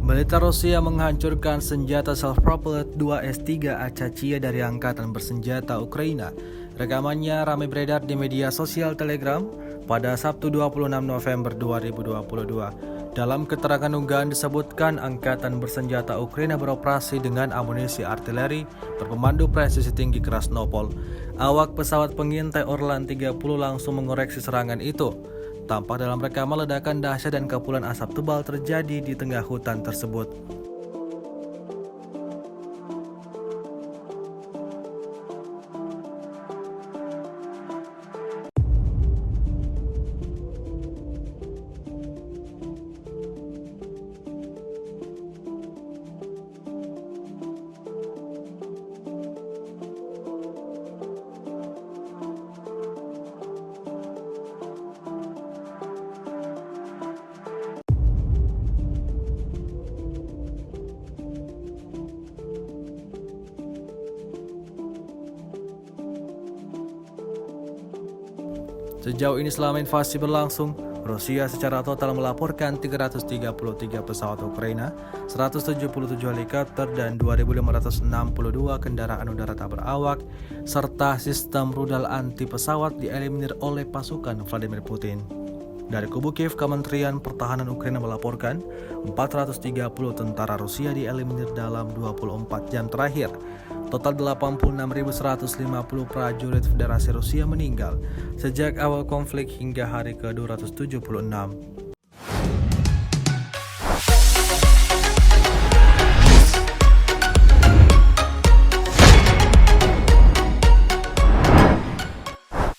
Militer Rusia menghancurkan senjata self-propelled 2S-3 Achachia dari Angkatan Bersenjata Ukraina. Rekamannya ramai beredar di media sosial Telegram pada Sabtu 26 November 2022. Dalam keterangan unggahan disebutkan Angkatan Bersenjata Ukraina beroperasi dengan amunisi artileri berpemandu presisi tinggi Krasnopol. Awak pesawat pengintai Orlan 30 langsung mengoreksi serangan itu. Tampak dalam rekaman ledakan dahsyat dan kepulan asap tebal terjadi di tengah hutan tersebut. Sejauh ini selama invasi berlangsung, Rusia secara total melaporkan 333 pesawat Ukraina, 177 helikopter, dan 2.562 kendaraan udara tak berawak, serta sistem rudal anti pesawat dieliminir oleh pasukan Vladimir Putin. Dari kubu Kiev, Kementerian Pertahanan Ukraina melaporkan 430 tentara Rusia dieliminir dalam 24 jam terakhir. Total 86.150 prajurit Federasi Rusia meninggal sejak awal konflik hingga hari ke-276.